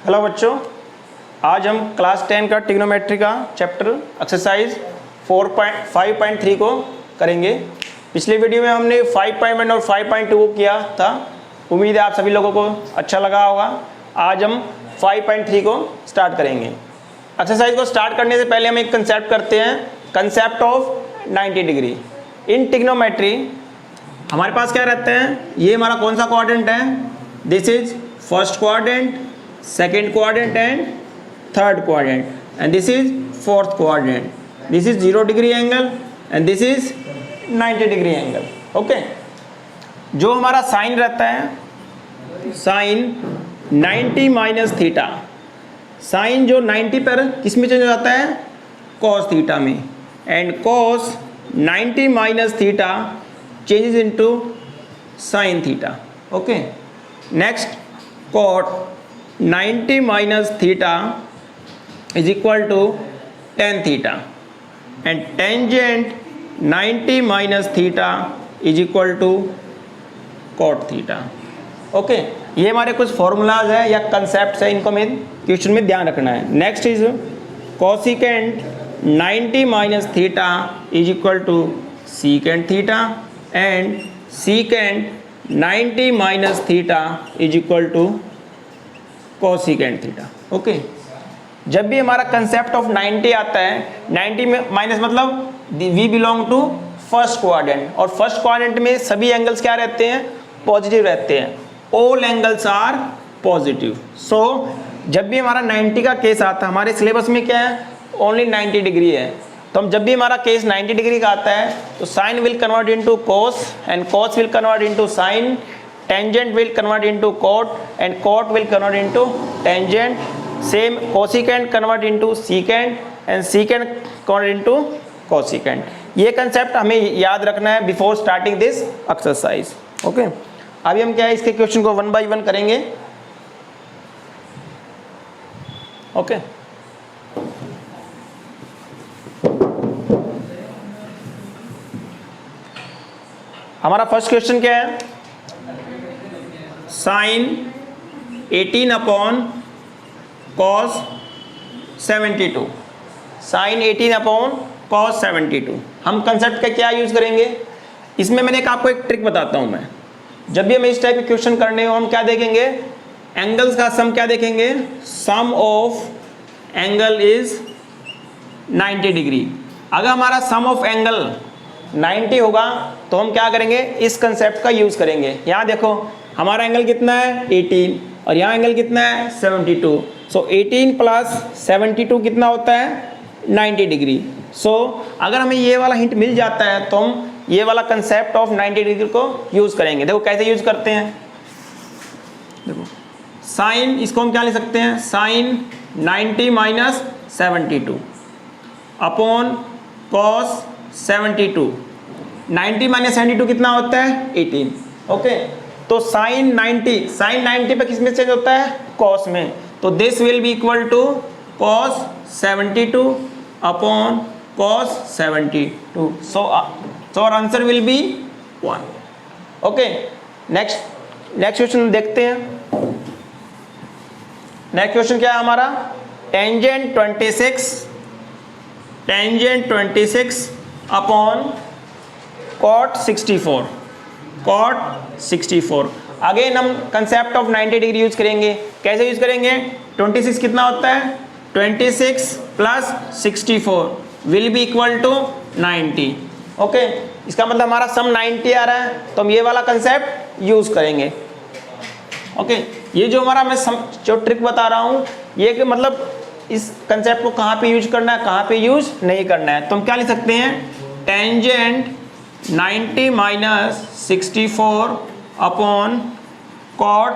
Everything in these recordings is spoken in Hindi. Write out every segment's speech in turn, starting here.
हेलो बच्चों, आज हम क्लास 10 का ट्रिग्नोमेट्री का चैप्टर एक्सरसाइज 5.3 को करेंगे। पिछले वीडियो में हमने 5.1 और 5.2 को किया था। उम्मीद है आप सभी लोगों को अच्छा लगा होगा। आज हम 5.3 को स्टार्ट करेंगे। एक्सरसाइज को स्टार्ट करने से पहले हम एक कंसेप्ट करते हैं, concept of 90 degree. In trigonometry हमारे पास क्या रहते हैं, ये हमारा कौन सा क्वाड्रेंट है, this is first quadrant, second quadrant and third quadrant, and this is fourth quadrant. This is 0 degree angle and this is 90 degree angle. Okay, जो हमारा साइन रहता है, साइन 90 माइनस थीटा, साइन जो 90 पर किस में चेंज हो जाता है, कॉस थीटा में, and cos 90 minus theta changes into sin theta. Okay, next cot 90 minus theta is equal to tan theta, and tangent 90 minus theta is equal to cot theta. Okay, ये हमारे कुछ फॉर्मूलाज है या कंसेप्ट है, इनको हमें क्वेश्चन में ध्यान रखना है। Next is cosecant 90 minus theta is equal to secant theta, and secant 90 minus theta is equal to cosecant theta. Okay, जब भी हमारा कंसेप्ट ऑफ 90 आता है, 90 में माइनस मतलब we belong to first quadrant, और फर्स्ट क्वाड्रेंट में सभी एंगल्स क्या रहते हैं, पॉजिटिव रहते हैं। All angles are positive. So जब भी हमारा 90 का केस आता है, हमारे सिलेबस में क्या है, ओनली 90 डिग्री है। तो हम जब भी हमारा केस 90 डिग्री का आता है तो sine will convert into cos and cos will convert into sine, tangent will convert into cot and cot will convert into tangent, same cosecant convert into secant and secant convert into cosecant. ये कंसेप्ट हमें याद रखना है before starting this exercise. Okay, अभी हम क्या है, इसके क्वेश्चन को 1 बाय 1 करेंगे। ओके, हमारा फर्स्ट क्वेश्चन क्या है, sine 18 upon cos 72, sine 18 upon cos 72। हम कंसेप्ट का क्या यूज करेंगे, इसमें मैंने आपको एक ट्रिक बताता हूं मैं। जब भी हमें इस टाइप के क्वेश्चन करने हो, हम क्या देखेंगे, एंगल्स का सम क्या देखेंगे, सम ऑफ एंगल इज 90 डिग्री। अगर हमारा सम ऑफ एंगल 90 होगा तो हम क्या करेंगे, इस कंसेप्ट का यूज करेंगे। यहाँ देखो हमारा एंगल कितना है, 18, और यहाँ एंगल कितना है, 72। सो 18 प्लस 72 कितना होता है, 90 डिग्री। सो अगर हमें ये वाला हिंट मिल जाता है तो हम ये वाला कंसेप्ट ऑफ 90 डिग्री को यूज करेंगे। देखो कैसे यूज करते हैं, देखो साइन, इसको हम क्या ले सकते हैं, sine 90 minus 72 upon cos 72। 90 minus 72 कितना होता है, 18। ओके, तो साइन 90 पे किस में चेंज होता है, कॉस में, तो this will be equal to cos 72 upon cos 72। So our answer will be 1। Okay, next question देखते हैं। नेक्स्ट क्वेश्चन क्या है हमारा, tangent 26 upon cot 64, cot 64। Again हम कंसेप्ट ऑफ 90 डिग्री यूज करेंगे। कैसे यूज करेंगे, 26 कितना होता है, 26 plus 64 will be equal to 90। Okay, इसका मतलब हमारा सम 90 आ रहा है, तो हम ये वाला कंसेप्ट यूज करेंगे। ओके, ये जो हमारा मैं जो ट्रिक बता रहा हूँ, ये कि मतलब इस कंसेप्ट को कहाँ पे यूज करना है, कहाँ पे यूज नहीं करना है। तो हम क्या लिख सकते हैं, टेंजेंट 90 माइनस 64 अपॉन कॉट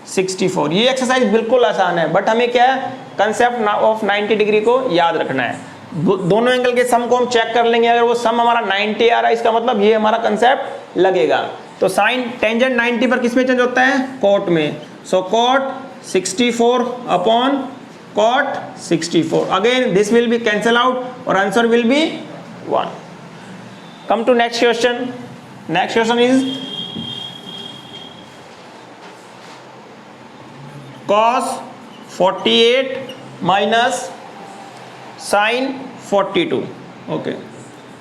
64। ये एक्सरसाइज बिल्कुल आसान है, बट हमें क्या है, कंसेप्ट ऑफ 90 डिग्री को याद रखना है। दोनों एंगल के सम को हम चेक कर लेंगे। अगर वो सम हमारा 90 आ रहा है, इसका मतलब ये हमारा कंसेप्ट लगेगा। तो साइन टेंजेंट 90 पर किस में चेंज होता है, कॉट में। सो cot 64 upon cot 64. Again this will be cancel out or answer will be 1. Come to next question. Next question is cos 48 minus sine 42. Okay,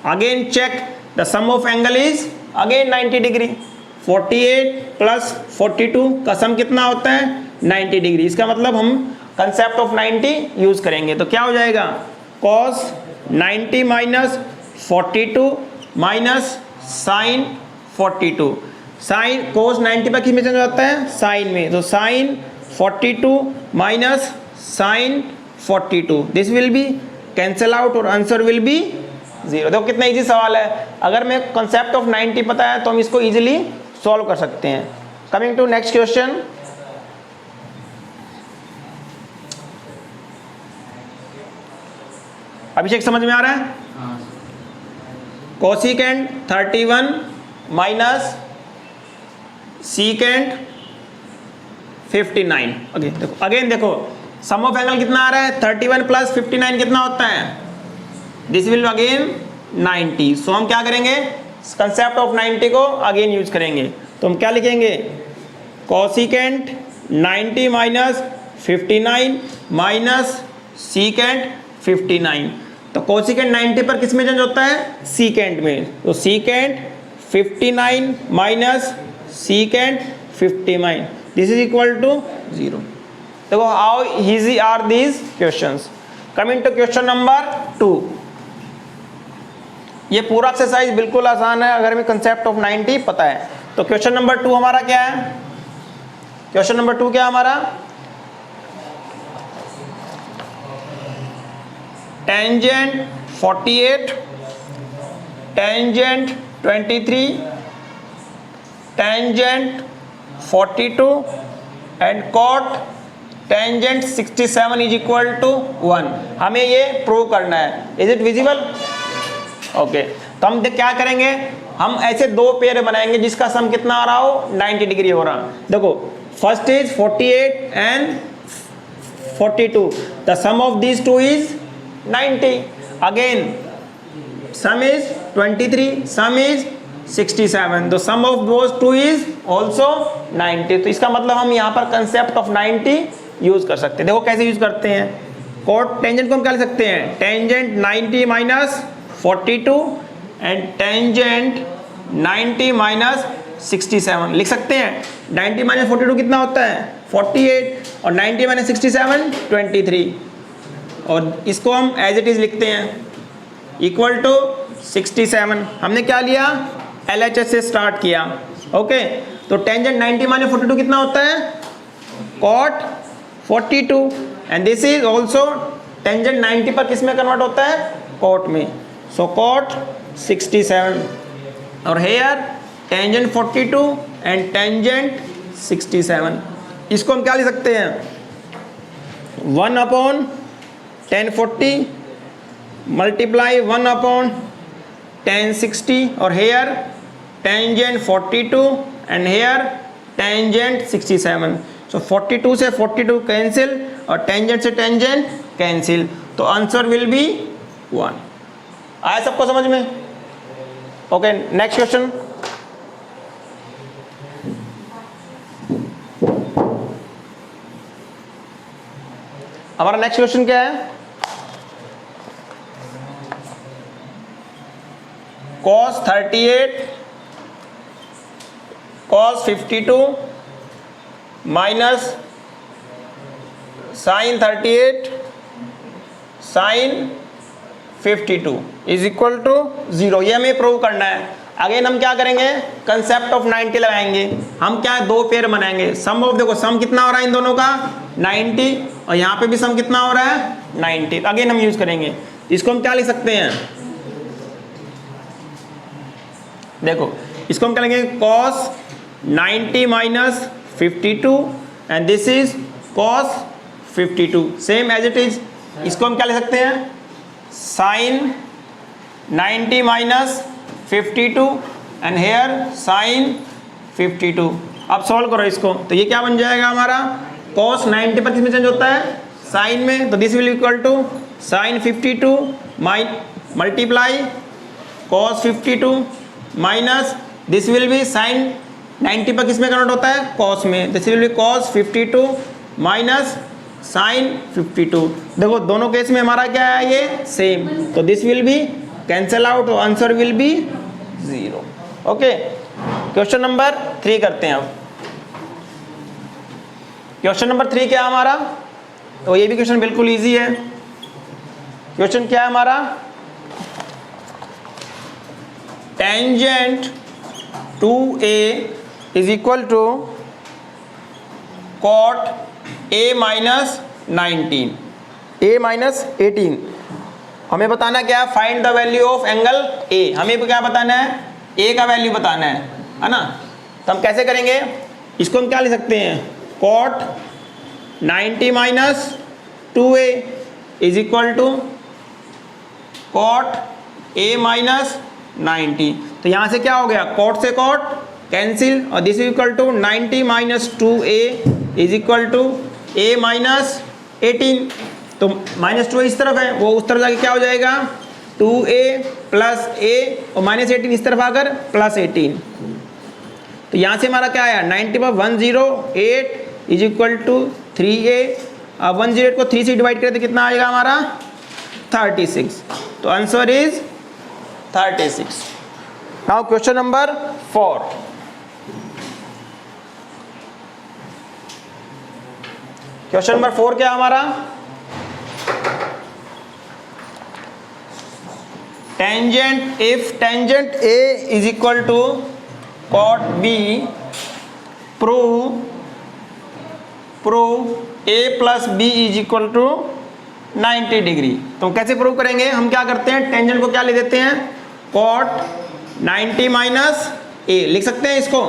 again check the sum of angle is again 90 degree. 48 plus 42 का सम कितना होता है 90 डिग्री. इसका मतलब हम कंसेप्ट ऑफ 90 यूज करेंगे. तो क्या हो जाएगा cos 90 minus 42 minus sine 42. Sine cos 90 पर किस में चेंज होता है साइन में. तो sine 42 minus sine 42 this will be cancel out और आंसर विल बी 0. देखो कितना इजी सवाल है. अगर मैं कंसेप्ट ऑफ 90 पता है तो हम इसको इजीली सॉल्व कर सकते हैं. Coming to next question. Abhishek समझ में आ रहा है. Cosecant 31 minus secant 59. ओके देखो अगेन देखो सम ऑफ एंगल कितना आ रहा है 31 प्लस 59 कितना होता है दिस विल अगेन 90. सो हम क्या करेंगे कंसेप्ट ऑफ 90 को अगेन यूज करेंगे. तो हम क्या लिखेंगे कोसिकेंट 90 माइनस 59 माइनस सीकेंट 59. तो कोसिकेंट 90 पर किस में चेंज होता है सीकेंट में. तो secant 59 minus secant 59 this is equal to 0. देखो how easy are these questions. Coming to question number 2. ये पूरा एक्सरसाइज बिल्कुल आसान है अगर हमें कंसेप्ट ऑफ 90 पता है. तो क्वेश्चन नंबर 2 हमारा क्या है. क्वेश्चन नंबर 2 क्या हमारा tangent 48 tangent 23 tangent 42 and cot tangent 67 is equal to 1. हमें ये प्रूव करना है. Is it visible. ओके तो हम क्या करेंगे हम ऐसे दो पेयर बनाएंगे जिसका सम कितना आ रहा हो 90 डिग्री हो रहा. देखो first is 48 and 42. The sum of these two is 90. Again sum is 23 sum is 67. The sum of those two is also 90. तो इसका मतलब हम यहाँ पर कंसेप्ट ऑफ 90 यूज कर सकते हैं. देखो कैसे यूज करते हैं. कोट टेंजेंट को हम क्या लिख सकते हैं tangent 90 minus 42 and tangent 90 minus 67 लिख सकते हैं. 90 माइनस 42 कितना होता है 48 और 90 माइनस 67 23. और इसको हम एज इट इज लिखते हैं इक्वल टू 67. हमने क्या लिया LHS से स्टार्ट किया. ओके तो टेंजेंट 90 माइनस 42 कितना होता है cot 42 and this is also tangent 90 पर किस में कन्वर्ट होता है कॉट में. सो कॉट 67 और हेयर टेंजेंट 42 एंड टेंजेंट 67. इसको हम क्या लिख सकते हैं 1 अपॉन 1040 मल्टीप्लाई 1 अपॉन 1060 और here tangent 42 and here tangent 67. So 42 से 42 कैंसिल और टेंजेंट से टेंजेंट कैंसिल. तो आंसर विल बी 1. आया सबको समझ में. Okay next question. हमारा नेक्स्ट क्वेश्चन क्या है cos 38 cos 52 minus sine 38 sine 52 is equal to 0. ये हमें प्रूव करना है. अगेन हम क्या करेंगे कंसेप्ट ऑफ 90 लगाएंगे. हम क्या दो पेयर बनाएंगे. सम ऑफ देखो सम कितना हो रहा है इन दोनों का 90 और यहाँ पे भी सम कितना हो रहा है 90. अगेन हम यूज करेंगे. इसको हम क्या लिख सकते हैं देखो इसको हम क्या लिखेंगे cos 90 minus 52 and this is cos 52 same as it is. इसको हम क्या लिख सकते हैं sine 90 minus 52 and here sine 52. अब सॉल्व करो इसको. तो ये क्या बन जाएगा हमारा cos 90 पर किस में चेंज होता है साइन में. तो this will equal to sine 52 multiply cos 52 minus this will be sine 90 पर किस में कन्वर्ट होता है cos में. This will be cos 52 minus sine 52। देखो दोनों केस में हमारा क्या है, ये सेम, तो this will be cancel out, तो answer will be 0। Okay, question number 3 करते हैं अब। क्वेश्चन नंबर 3 क्या है हमारा, तो ये भी क्वेश्चन बिल्कुल इजी है। क्वेश्चन क्या है हमारा, tangent 2a is equal to cot a minus 19, a minus 18। हमें बताना क्या है, find the value of angle a। हमें क्या बताना है, a का वैल्यू बताना है ना। तो हम कैसे करेंगे, इसको हम क्या लिख सकते हैं, cot 90 minus 2a is equal to cot a minus 90। तो यहां से क्या हो गया, कॉट से कॉट कैंसिल, और this is equal to 90 minus 2a is equal to a minus 18। तो -2 इस तरफ है, वो उस तरफ जाके क्या हो जाएगा, 2a प्लस a, और -18 इस तरफ आकर प्लस 18। तो यहाँ से हमारा क्या आया, 90 पर 108 इज इक्वल टू 3a। अब 108 को 3 से डिवाइड करें तो कितना आएगा हमारा, 36। तो answer is 36। Now question number 4। Question number 4 क्या हमारा, tangent, if tangent a is equal to cot b, prove a plus b is equal to 90 degree. तो कैसे प्रूव करेंगे, हम क्या करते हैं, टेंजेंट को क्या ले देते हैं, कॉट 90 माइनस a लिख सकते हैं इसको,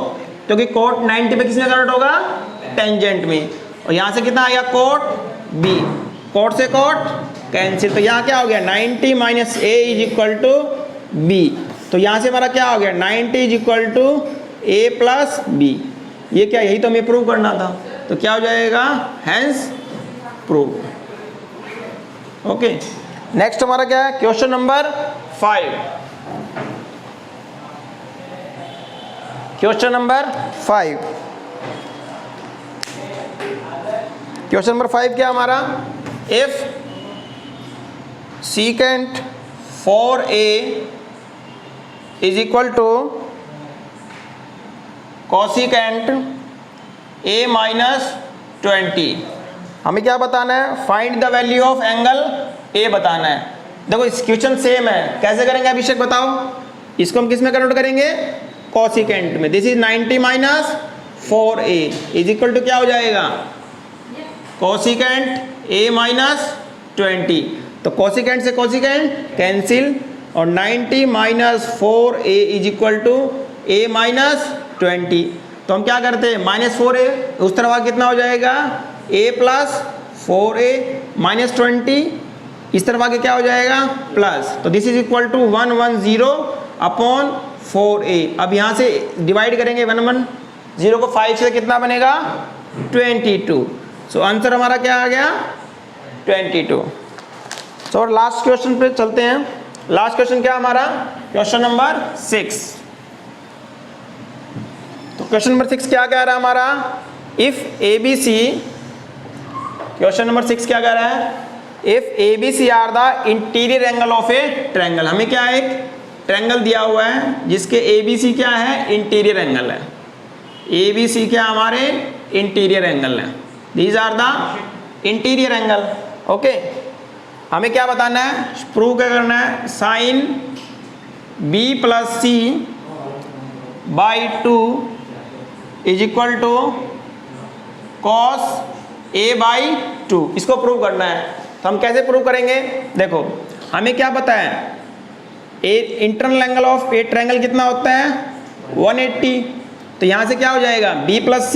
क्योंकि कॉट 90 पे किसमें कन्वर्ट होगा, टेंजेंट में। और यहाँ से कितना आएगा, कॉट b, कॉट से कॉट कैंसिल, तो यहाँ क्या हो गया, 90 minus a is equal to b। तो यहाँ से हमारा क्या हो गया, 90 is equal to a plus b। ये क्या, यही तो हमें प्रूव करना था, तो क्या हो जाएगा, हैंस प्रूव। ओके, नेक्स्ट हमारा क्या है, question number 5। Question number 5, question number 5 क्या हमारा, if secant 4a is equal to cosecant a minus 20। हमें क्या बताना है, find the value of angle a बताना है। देखो इस क्वेश्चन सेम है, कैसे करेंगे अभिषेक बताओ, इसको हम किस में कन्वर्ट करेंगे, cosecant में। This is 90 minus 4a is equal to क्या हो जाएगा, cosecant a माइनस 20। तो कोसिकेंट से कोसिकेंट कैंसिल, और 90 minus 4a is equal to a minus 20। तो हम क्या करते हैं, -4a उस तरफ कितना हो जाएगा, a प्लस 4a माइनस 20 इस तरफ आगे क्या हो जाएगा, प्लस। तो this is equal to 110 upon 4a। अब यहाँ से डिवाइड करेंगे 110 को 5 से कितना बनेगा, 22। सो आंसर हमारा क्या आ गया, 22। तो लास्ट क्वेश्चन पे चलते हैं। लास्ट क्वेश्चन क्या हमारा, क्वेश्चन नंबर 6। तो क्वेश्चन नंबर 6 क्या कह रहा है हमारा, इफ ABC, क्वेश्चन नंबर 6 क्या कह रहा है, if ABC are the interior angle of a triangle. हमें क्या है, एक ट्रायंगल दिया हुआ है जिसके ABC क्या है, इंटीरियर एंगल है। ABC क्या हमारे इंटीरियर एंगल है, these are the interior angle. Okay, हमें क्या बताना है, प्रूव क्या करना है, sine b plus c by 2 is equal to cos a by 2, इसको प्रूव करना है। तो हम कैसे प्रूव करेंगे, देखो हमें क्या पता है, a internal angle of a triangle कितना होता है, 180। तो यहाँ से क्या हो जाएगा, b प्लस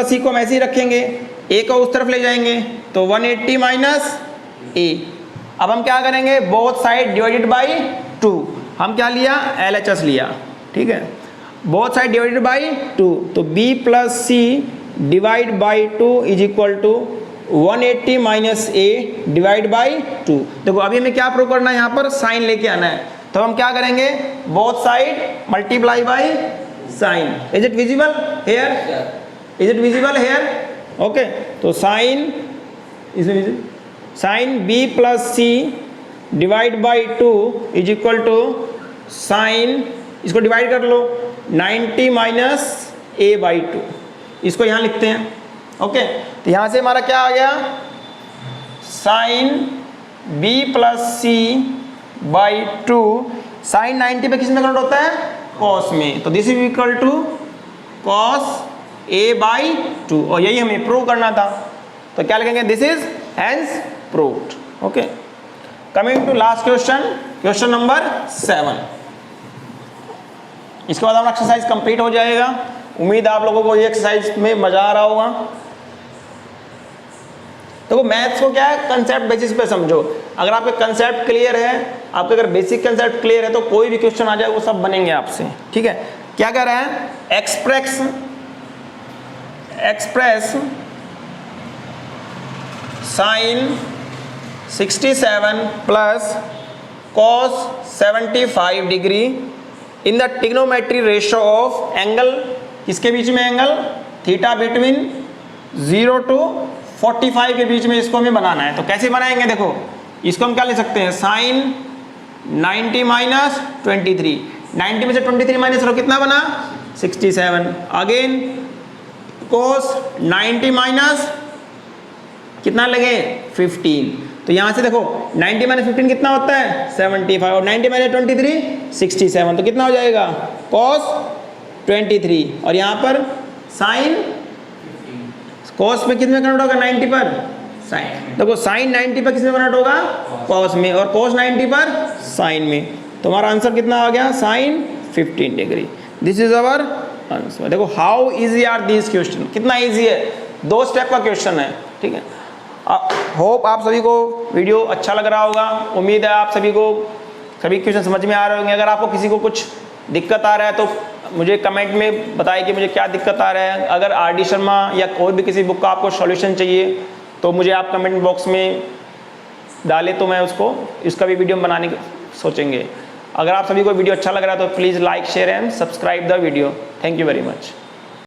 सी को हम ऐसे ही रखेंगे, a को उस तरफ ले जाएंगे, तो 180 माइनस a। अब हम क्या करेंगे, बोथ साइड डिवाइडेड बाई 2। हम क्या लिया, LHS लिया, ठीक है, बोथ साइड डिवाइडेड बाई 2। तो b plus c divide by 2 is equal to 180 minus a divide by 2। देखो अभी हमें क्या प्रूव करना है, यहाँ पर साइन लेके आना है। तो हम क्या करेंगे, both side multiply by sine. Is it visible here, is it visible here, okay. तो साइन इसमें sine b plus c divide by 2 is equal to sine, इसको डिवाइड कर लो 90 माइनस ए बाई 2, इसको यहाँ लिखते हैं। ओके, तो यहाँ से हमारा क्या आ गया, sine b plus c by 2, sine 90 पे किस में कन्वर्ट होता है, कॉस में, तो this is equal to cos a by 2, और यही हमें प्रूव करना था, तो क्या लिखेंगे, this is hence proved. Okay, coming to last question, question number 7। इसके बाद हमारा एक्सरसाइज कंप्लीट हो जाएगा। उम्मीद है आप लोगों को ये एक्सरसाइज में मजा आ रहा होगा। देखो मैथ्स को क्या है, कंसेप्ट बेसिस पे समझो। अगर आपके कंसेप्ट क्लियर है, आपके अगर बेसिक कंसेप्ट क्लियर है, तो कोई भी क्वेश्चन आ जाए वो सब बनेंगे आपसे। ठीक है, क्या कह रहे हैं, express sine 67 plus cos 75 degree in the trigonometry ratio of angle, किसके बीच में, एंगल थीटा बिटवीन 0 to 45 के बीच में इसको हमें बनाना है। तो कैसे बनाएंगे, देखो इसको हम क्या ले सकते हैं, साइन 90 माइनस 23, 90 में से 23 माइनस करो, कितना बना 67, अगेन कोस 90 माइनस कितना लगे 15, तो यहाँ से देखो 90 माइनस 15 कितना होता है 75, और 90 माइनस 23 67, तो कितना हो जाएगा cos 23, और यहाँ पर साइन cos में कितने कन्वर्ट होगा 90 पर साइन, देखो साइन 90 पर किसमें कन्वर्ट होगा cos में, और cos 90 पर साइन में, तो हमारा आंसर कितना आ गया sine 15 degree. This is our answer. देखो how easy are this question, कितना इजी है, 2 स्टेप का क्वेश्चन है। ठीक है, होप आप सभी को वीडियो अच्छा लग रहा होगा। उम्मीद है आप सभी को सभी क्वेश्चन समझ में आ रहे होंगे। अगर आपको किसी को कुछ दिक्कत आ रहा है तो मुझे कमेंट में बताइए कि मुझे क्या दिक्कत आ रहा है। अगर आर.डी. शर्मा या कोई भी किसी बुक का आपको सॉल्यूशन चाहिए तो मुझे आप कमेंट बॉक्स में डालें, तो मैं इसका भी वीडियो बनाने की सोचेंगे। अगर आप सभी को वीडियो अच्छा लग रहा है तो please like share and subscribe the video. Thank you very much.